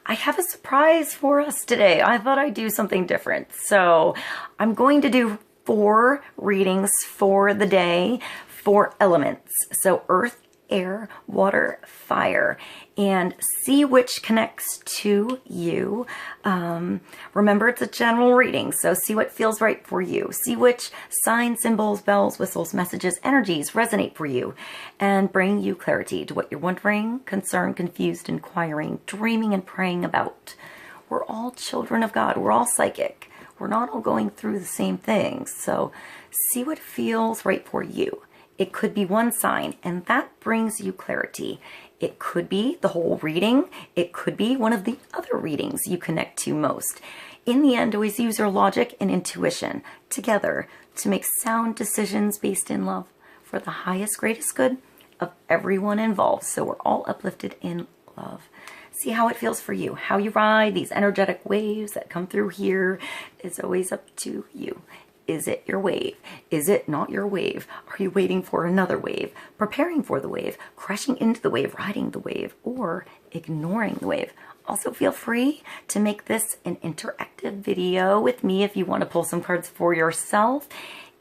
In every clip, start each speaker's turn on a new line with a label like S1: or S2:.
S1: I have a surprise for us today. I thought I'd do something different. So I'm going to do 4 readings for the day, 4 elements. So earth, air, water, fire, and see which connects to you. Remember, it's a general reading, so see what feels right for you. See which signs, symbols, bells, whistles, messages, energies resonate for you and bring you clarity to what you're wondering, concerned, confused, inquiring, dreaming, and praying about. We're all children of God. We're all psychic. We're not all going through the same things, so see what feels right for you. It could be one sign, and that brings you clarity. It could be the whole reading. It could be one of the other readings you connect to most. In the end, always use your logic and intuition together to make sound decisions based in love for the highest, greatest good of everyone involved. So we're all uplifted in love. See how it feels for you. How you ride these energetic waves that come through here is always up to you. Is it your wave? Is it not your wave? Are you waiting for another wave? Preparing for the wave? Crashing into the wave? Riding the wave? Or ignoring the wave? Also, feel free to make this an interactive video with me if you want to pull some cards for yourself.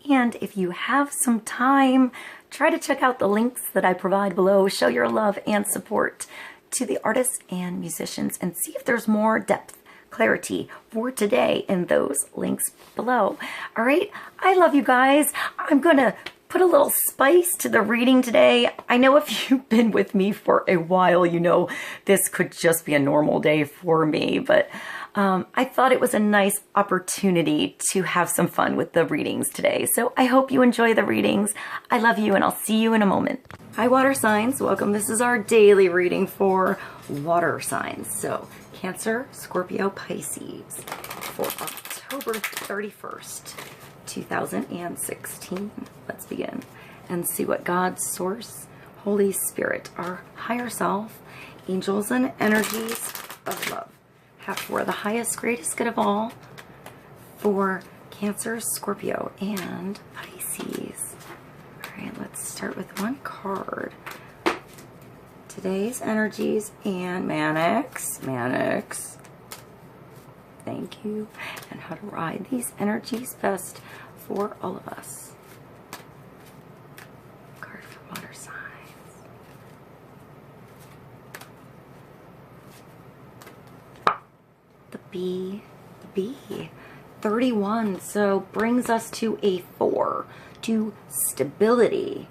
S1: And if you have some time, try to check out the links that I provide below. Show your love and support to the artists and musicians and see if there's more depth, clarity for today in those links below. All right, I love you guys. I'm gonna put a little spice to the reading today. I know if you've been with me for a while, you know this could just be a normal day for me, but I thought it was a nice opportunity to have some fun with the readings today. So I hope you enjoy the readings. I love you, and I'll see you in a moment. Hi, water signs. Welcome. This is our daily reading for water signs. So Cancer, Scorpio, Pisces for October 31st, 2016. Let's begin and see what God's source, Holy Spirit, our higher self, angels, and energies of love have for the highest, greatest good of all for Cancer, Scorpio, and Pisces. All right, let's start with one card. Today's energies and Mannix, thank you, and how to ride these energies best for all of us. Card for water signs. The B, 31, so brings us to a 4, to stability,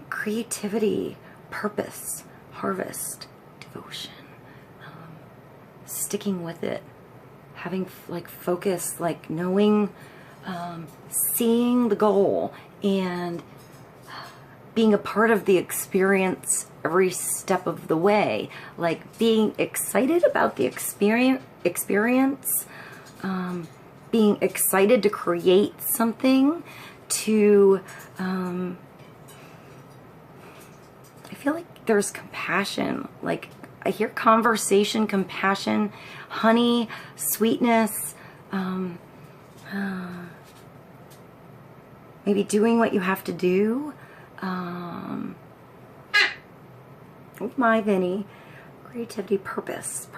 S1: creativity, purpose, harvest, devotion, sticking with it, having like focus, like knowing, seeing the goal and being a part of the experience every step of the way, like being excited about the experience, being excited to create something, to I feel like there's compassion, like I hear conversation, compassion, honey, sweetness, maybe doing what you have to do. Oh my, Vinny. Creativity, purpose,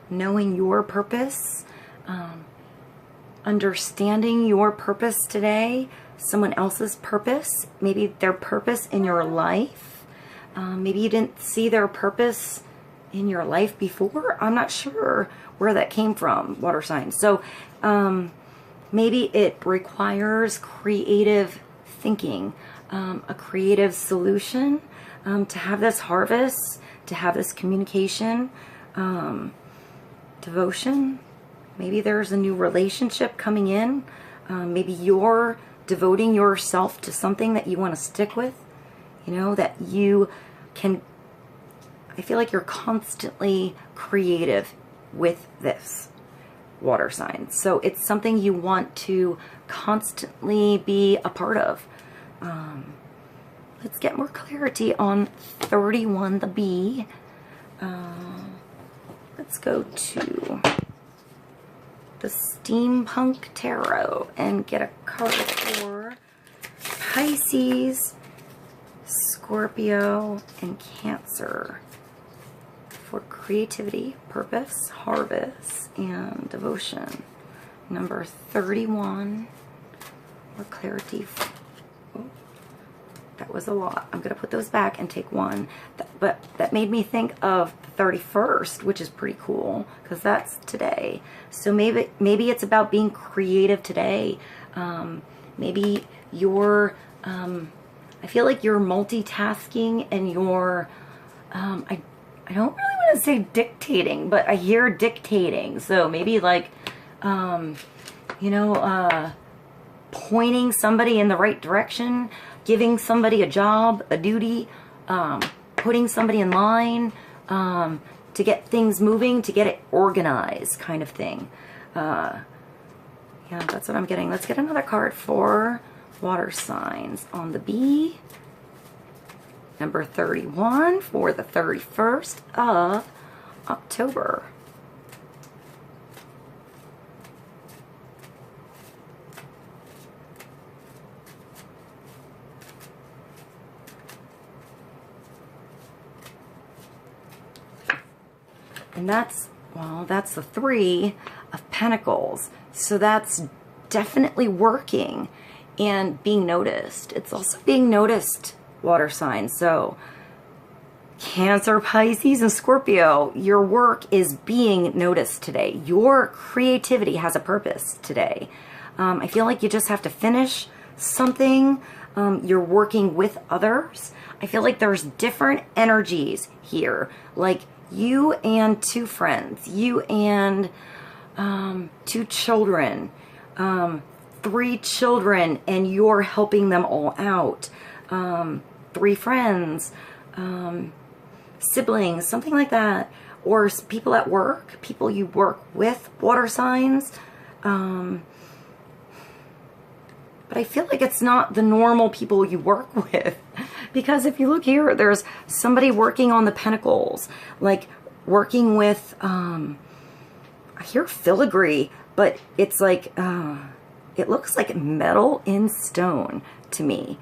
S1: knowing your purpose, understanding your purpose today, someone else's purpose, maybe their purpose in your life. Maybe you didn't see their purpose in your life before. I'm not sure where that came from, water signs. So maybe it requires creative thinking, a creative solution to have this harvest, to have this communication, devotion. Maybe there's a new relationship coming in. Maybe you're devoting yourself to something that you want to stick with. You know, that you can, I feel like you're constantly creative with this, water sign. So it's something you want to constantly be a part of. Let's get more clarity on 31, the B. Let's go to the Steampunk Tarot and get a card for Pisces, Scorpio, and Cancer for creativity, purpose, harvest, and devotion. Number 31, or clarity. Oh, that was a lot. I'm going to put those back and take one. But that made me think of the 31st, which is pretty cool because that's today. So maybe it's about being creative today. Maybe you're, I feel like you're multitasking and you're, I don't really want to say dictating, but I hear dictating. So maybe like, you know, pointing somebody in the right direction, giving somebody a job, a duty, putting somebody in line, to get things moving, to get it organized, kind of thing. Yeah, that's what I'm getting. Let's get another card for water signs on the B. Number 31 for the 31st of October. And that's, well, that's the 3 of Pentacles. So that's definitely working and being noticed. It's also being noticed, water signs. So Cancer, Pisces, and Scorpio, your work is being noticed today. Your creativity has a purpose today. I feel like you just have to finish something. You're working with others. I feel like there's different energies here. Like you and 2 friends, you and 2 children, 3 children, and you're helping them all out. 3 friends, siblings, something like that. Or people at work, people you work with, water signs. But I feel like it's not the normal people you work with. Because if you look here, there's somebody working on the Pentacles. Like working with, I hear filigree, but it's like, it looks like metal in stone to me.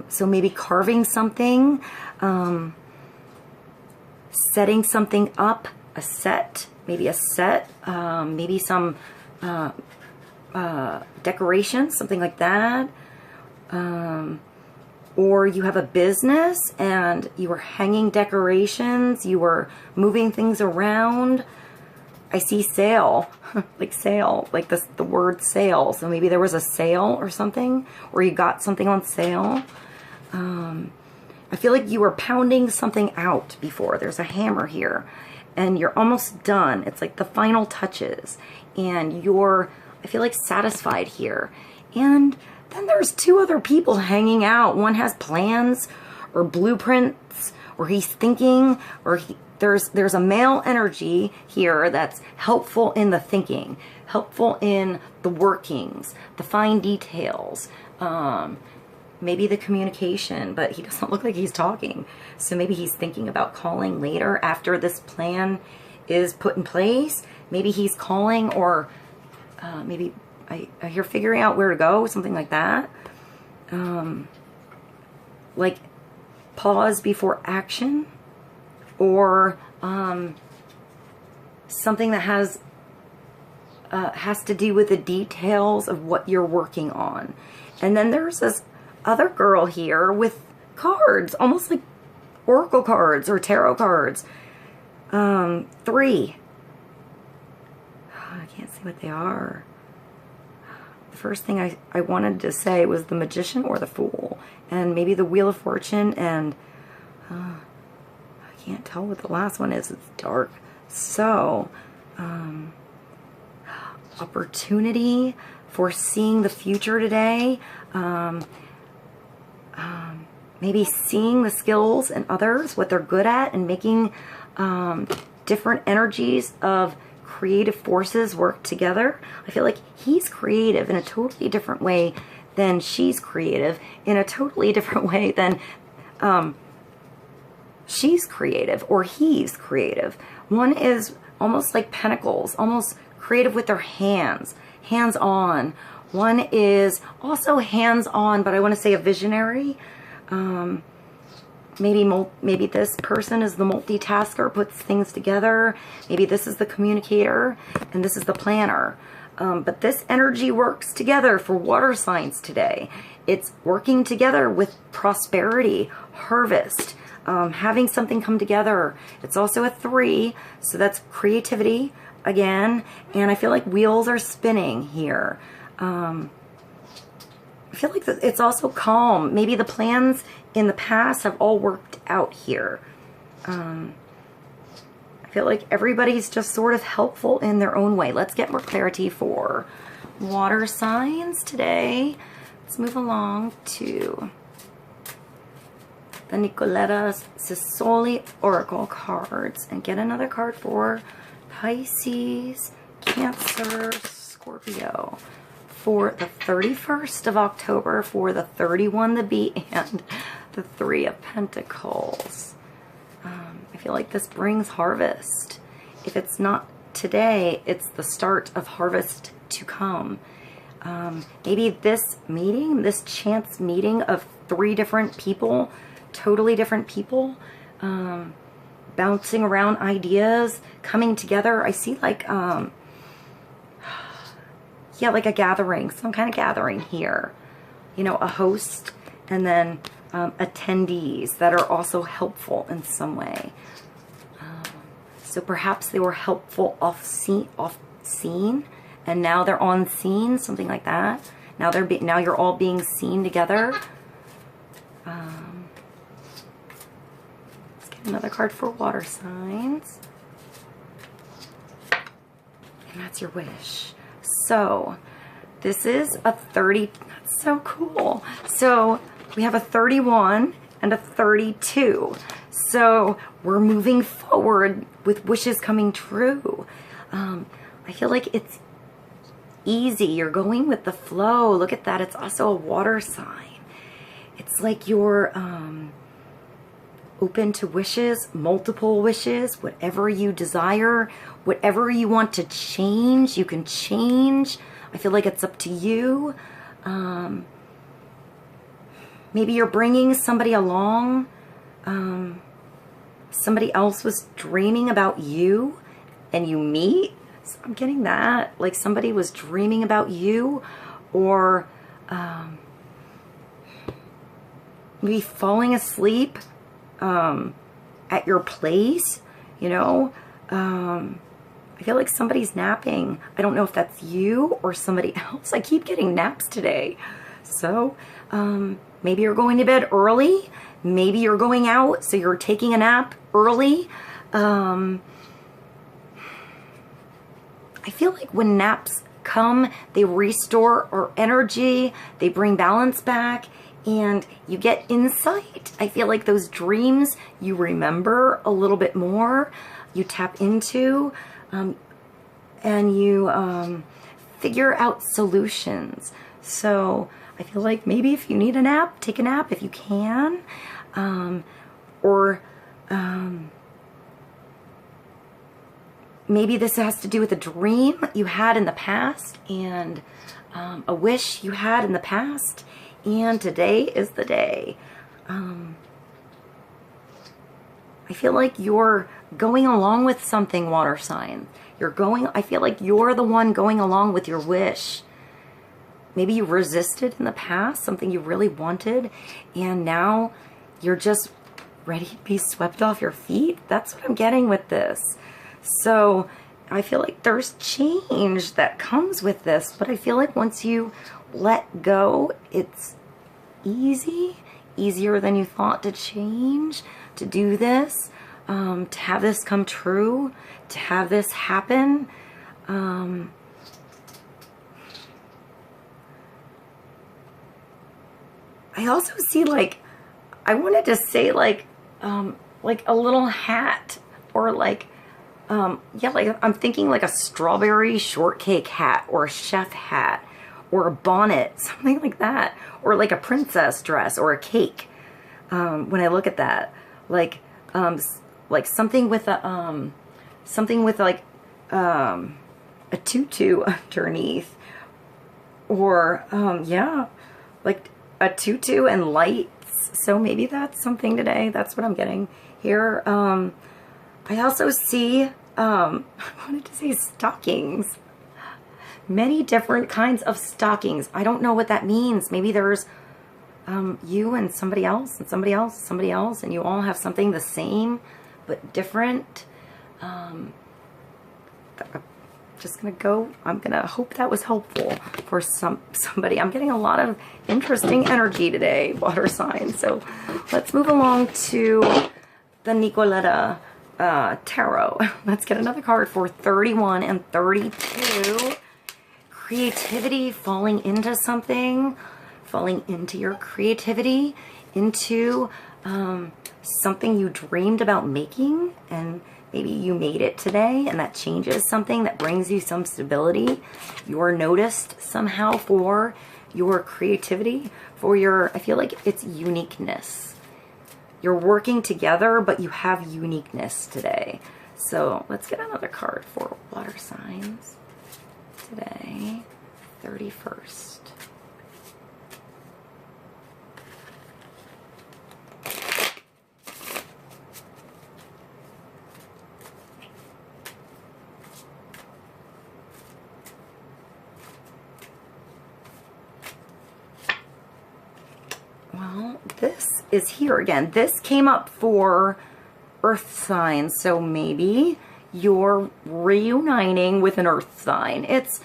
S1: So maybe carving something, setting something up, a set, maybe maybe some decoration, something like that. Or you have a business and you were hanging decorations, you were moving things around. I see sale, like sale, like the word sale. So maybe there was a sale or something, or you got something on sale. I feel like you were pounding something out before. There's a hammer here and you're almost done. It's like the final touches and you're, I feel like, satisfied here. And then there's 2 other people hanging out. One has plans or blueprints, or he's thinking, or there's a male energy here that's helpful in the thinking, helpful in the workings, the fine details, maybe the communication, but he doesn't look like he's talking. So maybe he's thinking about calling later after this plan is put in place. Maybe he's calling, or maybe I hear figuring out where to go, something like that. Like pause before action, or something that has to do with the details of what you're working on. And then there's this other girl here with cards, almost like oracle cards or tarot cards. 3. I can't see what they are. The first thing I wanted to say was the Magician or the Fool, and maybe the Wheel of Fortune, and I can't tell what the last one is. It's dark. So, opportunity for seeing the future today. Maybe seeing the skills in others, what they're good at, and making different energies of creative forces work together. I feel like he's creative in a totally different way than she's creative, in a totally different way than she's creative or he's creative. One is almost like Pentacles, almost creative with their hands, hands-on. One is also hands-on, but I want to say a visionary. maybe this person is the multitasker, puts things together. Maybe this is the communicator and this is the planner. But this energy works together for water signs today. It's working together with prosperity, harvest, having something come together. It's also a 3, so that's creativity again. And I feel like wheels are spinning here. I feel like it's also calm. Maybe the plans in the past have all worked out here. I feel like everybody's just sort of helpful in their own way. Let's get more clarity for water signs today. Let's move along to the Nicoletta Sisoli Oracle cards and get another card for Pisces, Cancer, Scorpio for the 31st of October, for the 31, the B, and the 3 of Pentacles. I feel like this brings harvest. If it's not today, it's the start of harvest to come. Maybe this meeting, this chance meeting of 3 different people, totally different people, bouncing around ideas, coming together. I see like, yeah, like a gathering, some kind of gathering here. You know, a host and then attendees that are also helpful in some way. So perhaps they were helpful off scene, and now they're on scene, something like that. Now now you're all being seen together. Let's get another card for water signs. And that's your wish. So this is a 30. That's so cool. So we have a 31 and a 32. So we're moving forward with wishes coming true. I feel like it's easy. You're going with the flow. Look at that. It's also a water sign. It's like you're open to wishes, multiple wishes, whatever you desire, whatever you want to change, you can change. I feel like it's up to you. Maybe you're bringing somebody along. Somebody else was dreaming about you and you meet. So I'm getting that. Like somebody was dreaming about you, or maybe falling asleep at your place, you know. I feel like somebody's napping. I don't know if that's you or somebody else. I keep getting naps today. So maybe you're going to bed early. Maybe you're going out, so you're taking a nap early. I feel like when naps come, they restore our energy, they bring balance back, and you get insight. I feel like those dreams you remember a little bit more, you tap into, and you figure out solutions. So I feel like maybe if you need a nap, take a nap if you can, maybe this has to do with a dream you had in the past and a wish you had in the past, and today is the day. I feel like you're going along with something, water sign. I feel like you're the one going along with your wish. Maybe you resisted in the past, something you really wanted, and now you're just ready to be swept off your feet. That's what I'm getting with this. So I feel like there's change that comes with this, but I feel like once you let go, it's easier than you thought to change, to do this, to have this come true, to have this happen. I also see, like, I wanted to say like a little hat, or like, yeah, like I'm thinking like a strawberry shortcake hat, or a chef hat, or a bonnet, something like that, or like a princess dress, or a cake. When I look at that, like something with a a tutu underneath, or yeah, like a tutu and lights, So maybe that's something today. That's what I'm getting here. I also see, I wanted to say stockings. Many different kinds of stockings. I don't know what that means. Maybe there's you and somebody else and somebody else, somebody else, and you all have something the same but different. I'm just gonna go. I'm gonna hope that was helpful for somebody. I'm getting a lot of interesting energy today, water signs. So let's move along to the Nicoletta Tarot. Let's get another card for 31 and 32. Creativity, falling into something, falling into your creativity, into something you dreamed about making, and maybe you made it today, and that changes something, that brings you some stability. You're noticed somehow for your creativity, for your, I feel like it's uniqueness. You're working together, but you have uniqueness today. So let's get another card for water signs today, 31st. Well, this is here again. This came up for earth signs, so maybe you're reuniting with an earth sign. It's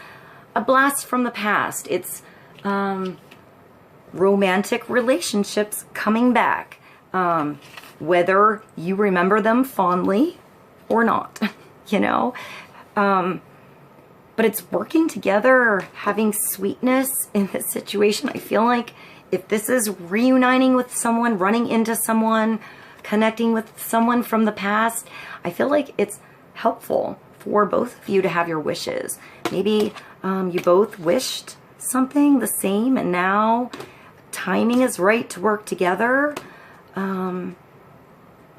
S1: a blast from the past. It's romantic relationships coming back, whether you remember them fondly or not, you know. But it's working together, having sweetness in this situation. I feel like if this is reuniting with someone, running into someone, connecting with someone from the past, I feel like it's helpful for both of you to have your wishes. Maybe you both wished something the same, and now timing is right to work together.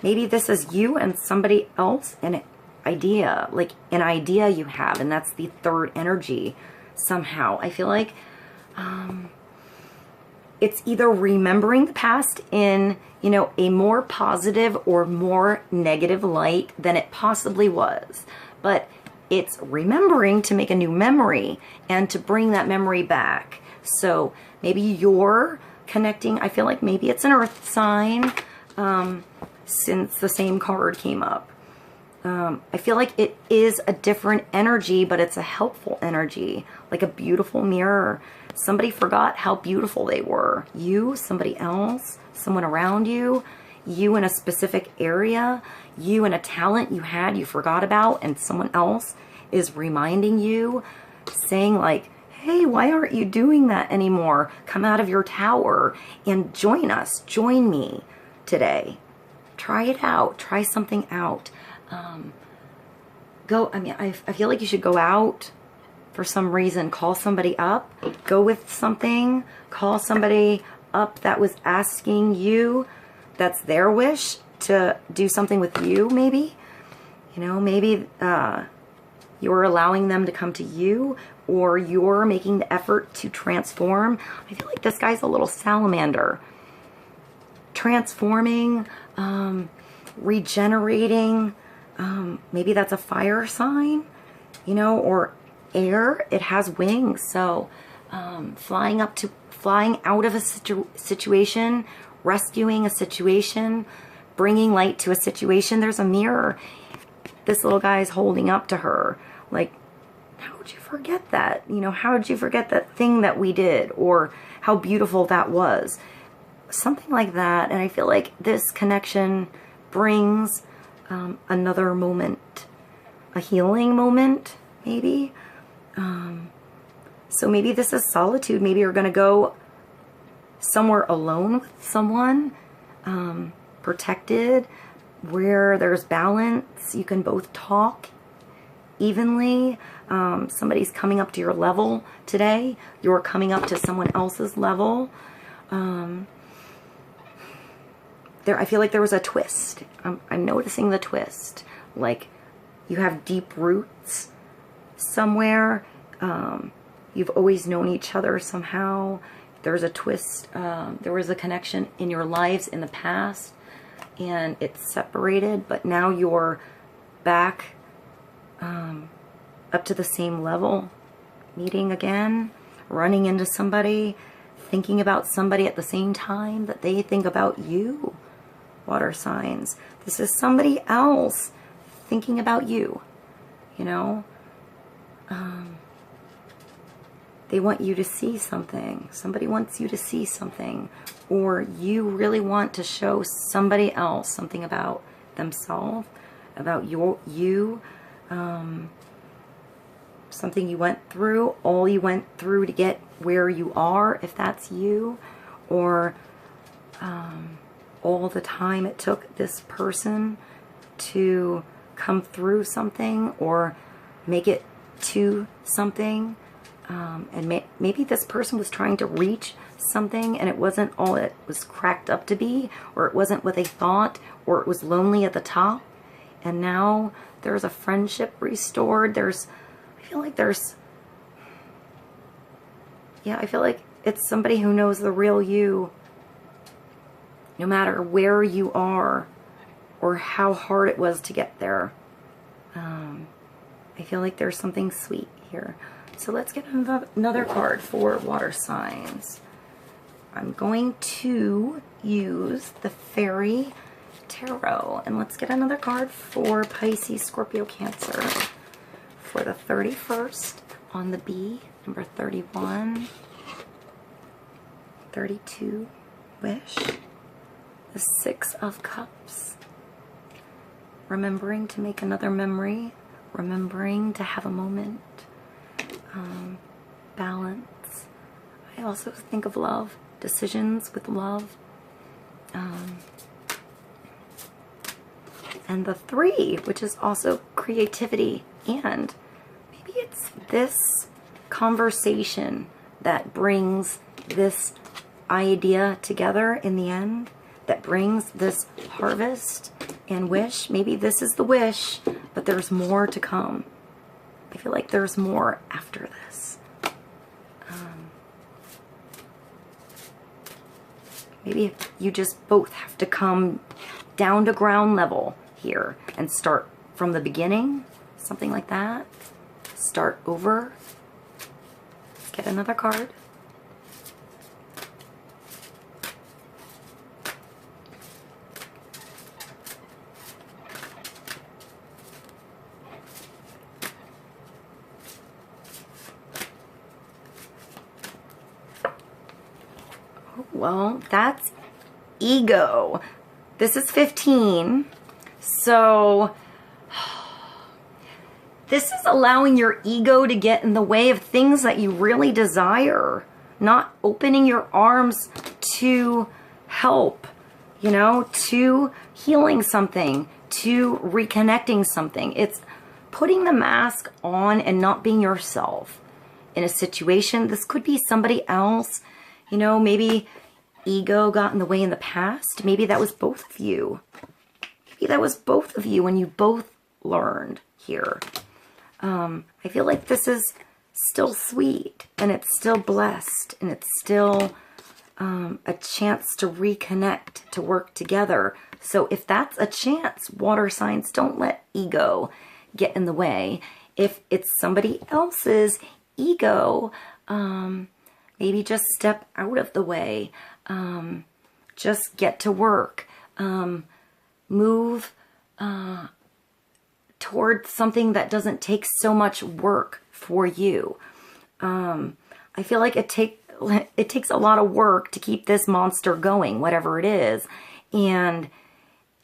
S1: Maybe this is you and somebody else, an idea, like an idea you have, and that's the third energy somehow. I feel like it's either remembering the past in, you know, a more positive or more negative light than it possibly was. But it's remembering to make a new memory and to bring that memory back. So maybe you're connecting. I feel like maybe it's an earth sign, since the same card came up. I feel like it is a different energy, but it's a helpful energy, like a beautiful mirror. Somebody forgot how beautiful they were. You, somebody else, someone around you, you in a specific area, you and a talent you had you forgot about, and someone else is reminding you, saying like, hey, why aren't you doing that anymore? Come out of your tower and join us. Join me today. Try it out. Try something out. I feel like you should go out for some reason. Call somebody up. Go with something. Call somebody up that was asking you, that's their wish to do something with you, maybe. You know, maybe you're allowing them to come to you, or you're making the effort to transform. I feel like this guy's a little salamander. Transforming, regenerating. Maybe that's a fire sign, you know, or air. It has wings. So flying out of a situation, rescuing a situation, bringing light to a situation. There's a mirror this little guy is holding up to her. Like, how would you forget that? You know, how did you forget that thing that we did, or how beautiful that was? Something like that. And I feel like this connection brings another moment, a healing moment, maybe. So maybe this is solitude. Maybe you're going to go somewhere alone with someone, protected, where there's balance. You can both talk evenly. Somebody's coming up to your level today. You're coming up to someone else's level. I feel like there was a twist. I'm noticing the twist. Like, you have deep roots somewhere. You've always known each other somehow. there's a twist. There was a connection in your lives in the past, and it's separated, but now you're back up to the same level, meeting again, running into somebody, thinking about somebody at the same time that they think about you, water signs. This is somebody else thinking about you, you know. They want you to see something. Somebody wants you to see something. Or you really want to show somebody else something about themselves, about you, something you went through, all you went through to get where you are, if that's you, or all the time it took this person to come through something or make it to something. And maybe this person was trying to reach something and it wasn't all it was cracked up to be, or it wasn't what they thought, or it was lonely at the top. And now there's a friendship restored. I feel like it's somebody who knows the real you, no matter where you are or how hard it was to get there. I feel like there's something sweet here. So let's get another card for water signs. I'm going to use the Fairy Tarot. And let's get another card for Pisces, Scorpio, Cancer. For the 31st on the B, number 31, 32, wish. The 6 of Cups. Remembering to make another memory. Remembering to have a moment. Balance. I also think of love, decisions with love. And the 3, which is also creativity, and maybe it's this conversation that brings this idea together in the end, that brings this harvest and wish. Maybe this is the wish, but there's more to come. I feel like there's more after this. Maybe you just both have to come down to ground level here and start from the beginning, something like that. Start over. Let's get another card. Well, that's ego. This is 15. So this is allowing your ego to get in the way of things that you really desire. Not opening your arms to help, you know, to healing something, to reconnecting something. It's putting the mask on and not being yourself in a situation. This could be somebody else, you know, maybe ego got in the way in the past. Maybe that was both of you. Maybe that was both of you and you both learned here. I feel like this is still sweet and it's still blessed and it's still a chance to reconnect, to work together. So if that's a chance, water signs, don't let ego get in the way. If it's somebody else's ego, maybe just step out of the way. Just get to work. Move toward something that doesn't take so much work for you. I feel like it takes a lot of work to keep this monster going, whatever it is. And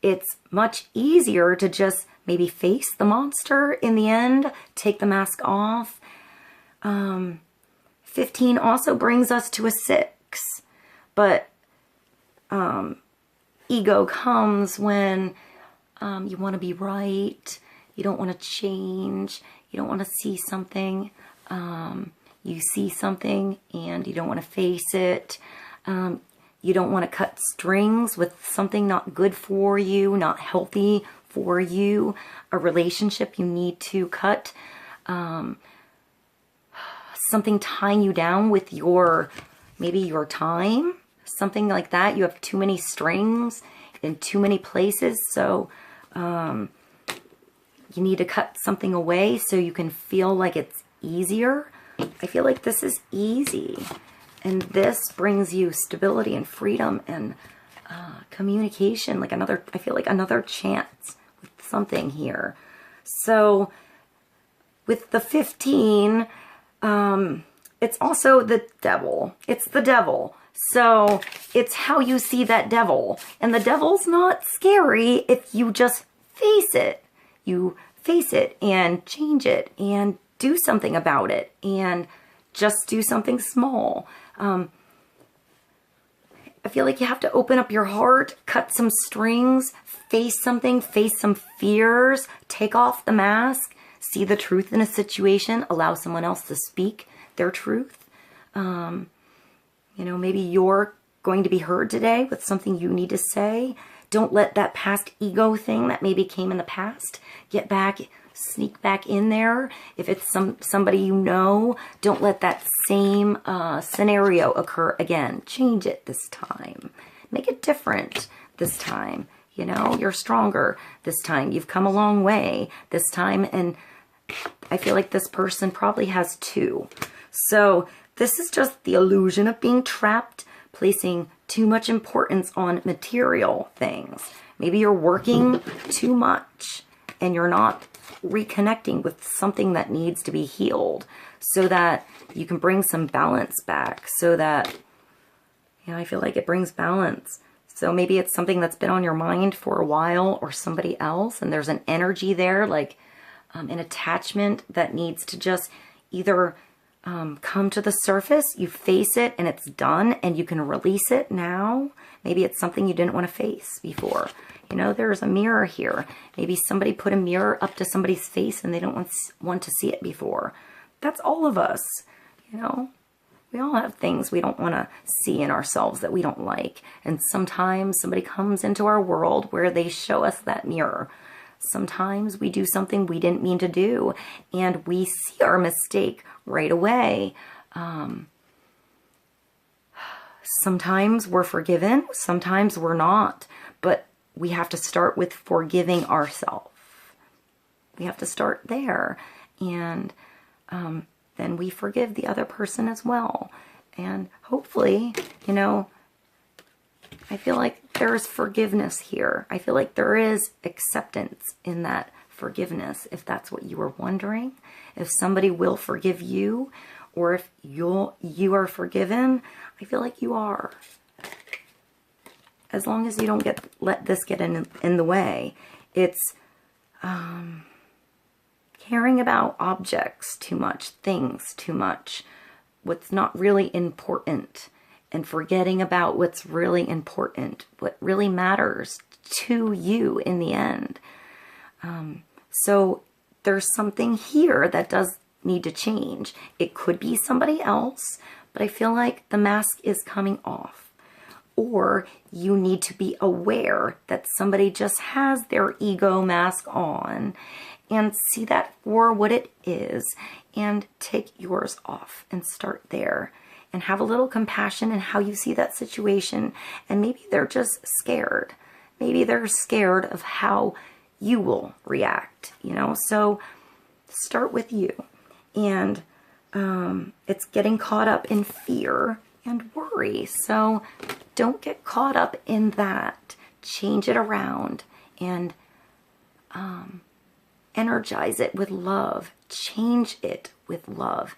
S1: it's much easier to just maybe face the monster in the end, take the mask off. 15 also brings us to a 6. But ego comes when you want to be right. You don't want to change. You don't want to see something. You see something and you don't want to face it. You don't want to cut strings with something not good for you, not healthy for you. A relationship you need to cut. Something tying you down with your maybe your time, something like that. You have too many strings in too many places, so you need to cut something away so you can feel like it's easier. I feel like this is easy, and this brings you stability and freedom and communication, like another, I feel like another chance with something here. So with the 15, it's also the devil. It's the devil. So it's how you see that devil. And the devil's not scary if you just face it. You face it and change it and do something about it and just do something small. I feel like you have to open up your heart, cut some strings, face something, face some fears, take off the mask, see the truth in a situation, allow someone else to speak their truth. You know, maybe you're going to be heard today with something you need to say. Don't let that past ego thing that maybe came in the past get back, sneak back in there. If it's somebody you know, don't let that same scenario occur again. Change it this time. Make it different this time. You know, you're stronger this time. You've come a long way this time. And I feel like this person probably has two. So this is just the illusion of being trapped, placing too much importance on material things. Maybe you're working too much and you're not reconnecting with something that needs to be healed so that you can bring some balance back, so that, you know, I feel like it brings balance. So maybe it's something that's been on your mind for a while, or somebody else, and there's an energy there, like an attachment that needs to just either come to the surface, you face it and it's done and you can release it now. Maybe it's something you didn't want to face before. You know, there's a mirror here. Maybe somebody put a mirror up to somebody's face and they don't want to see it before. That's all of us, you know. We all have things we don't want to see in ourselves that we don't like. And sometimes somebody comes into our world where they show us that mirror. Sometimes we do something we didn't mean to do and we see our mistake right away. Sometimes we're forgiven, sometimes we're not, but we have to start with forgiving ourselves. We have to start there, and then we forgive the other person as well. And hopefully, you know, I feel like there's forgiveness here. I feel like there is acceptance in that forgiveness, if that's what you were wondering. If somebody will forgive you, or if you are forgiven, I feel like you are. As long as you don't let this get in the way. It's caring about objects too much, things too much, what's not really important, and forgetting about what's really important, what really matters to you in the end. So there's something here that does need to change. It could be somebody else, but I feel like the mask is coming off. Or you need to be aware that somebody just has their ego mask on, and see that for what it is and take yours off and start there. And have a little compassion in how you see that situation. And maybe they're just scared. Maybe they're scared of how you will react, you know. So start with you. And it's getting caught up in fear and worry. So don't get caught up in that. Change it around and energize it with love. Change it with love.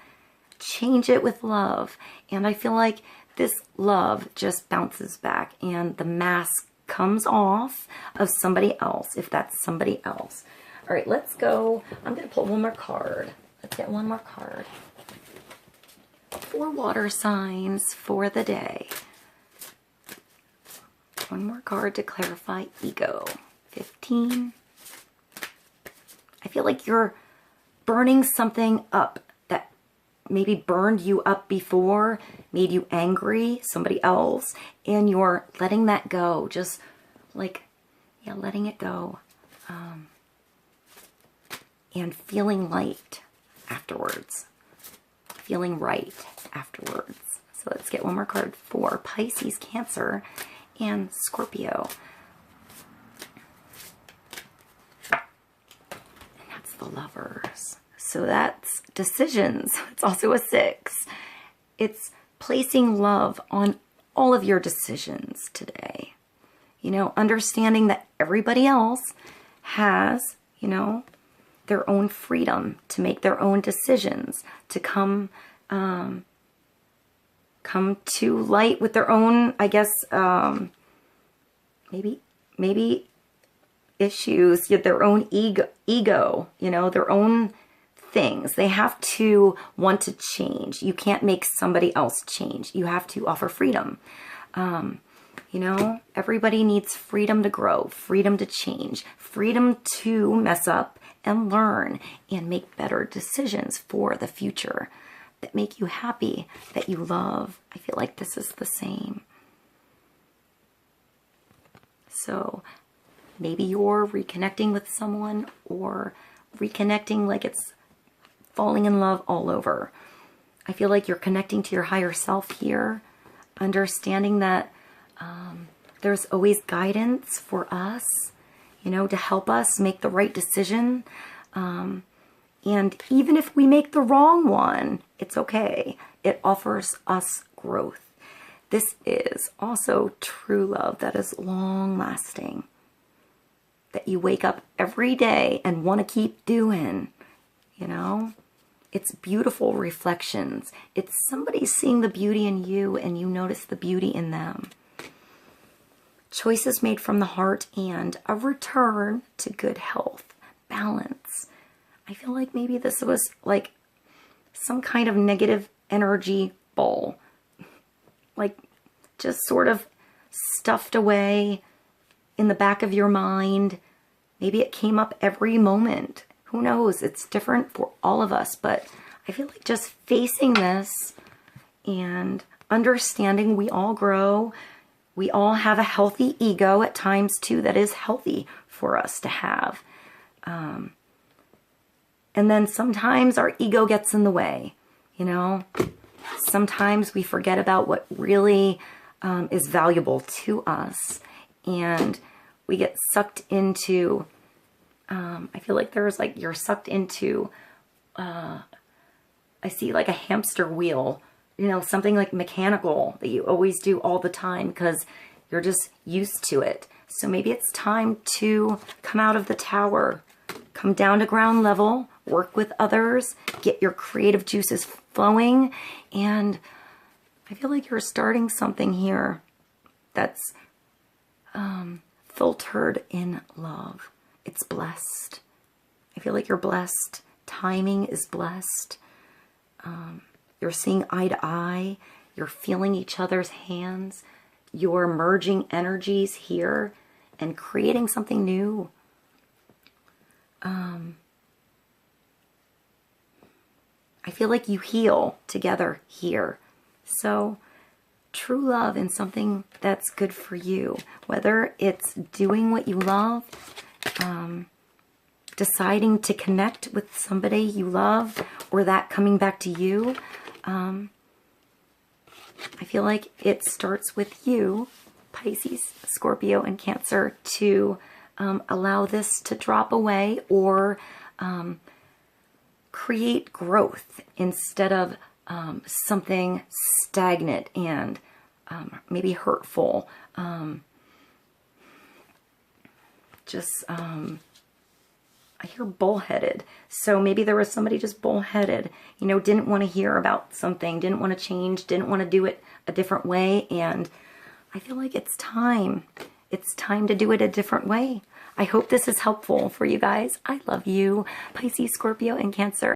S1: Change it with love. And I feel like this love just bounces back and the mask comes off of somebody else, if that's somebody else. All right, let's go. I'm going to pull one more card. Let's get one more card. 4 water signs for the day. One more card to clarify ego. 15. I feel like you're burning something up that maybe burned you up before, made you angry, somebody else, and you're letting that go. Just like, yeah, letting it go. And feeling light afterwards. Feeling right afterwards. So let's get one more card for Pisces, Cancer, and Scorpio. And that's the Lovers. So that's decisions. It's also a 6. It's placing love on all of your decisions today. You know, understanding that everybody else has, you know, their own freedom to make their own decisions, to come to light with their own, I guess, maybe issues, their own ego, you know, their own things. They have to want to change. You can't make somebody else change. You have to offer freedom. You know, everybody needs freedom to grow, freedom to change, freedom to mess up and learn and make better decisions for the future that make you happy, that you love. I feel like this is the same. So maybe you're reconnecting with someone, or reconnecting like it's falling in love all over. I feel like you're connecting to your higher self here, understanding that there's always guidance for us, you know, to help us make the right decision. And even if we make the wrong one, it's okay. It offers us growth. This is also true love that is long lasting, that you wake up every day and want to keep doing, you know. It's beautiful reflections. It's somebody seeing the beauty in you and you notice the beauty in them. Choices made from the heart and a return to good health, balance. I feel like maybe this was like some kind of negative energy ball, like just sort of stuffed away in the back of your mind. Maybe it came up every moment. Who knows? It's different for all of us, but I feel like just facing this and understanding we all grow. We all have a healthy ego at times too that is healthy for us to have. And then sometimes our ego gets in the way, you know. Sometimes we forget about what really is valuable to us, and we get sucked into, I feel like there's like, you're sucked into, I see like a hamster wheel, you know, something like mechanical that you always do all the time because you're just used to it. So maybe it's time to come out of the tower, come down to ground level, work with others, get your creative juices flowing. And I feel like you're starting something here that's filtered in love. It's blessed. I feel like you're blessed. Timing is blessed. You're seeing eye to eye. You're feeling each other's hands. You're merging energies here and creating something new. I feel like you heal together here. So true love and something that's good for you, whether it's doing what you love, deciding to connect with somebody you love, or that coming back to you. I feel like it starts with you, Pisces, Scorpio, and Cancer, to allow this to drop away or create growth instead of something stagnant and maybe hurtful. I hear bullheaded. So maybe there was somebody just bullheaded, you know, didn't want to hear about something, didn't want to change, didn't want to do it a different way. And I feel like it's time. It's time to do it a different way. I hope this is helpful for you guys. I love you, Pisces, Scorpio, and Cancer.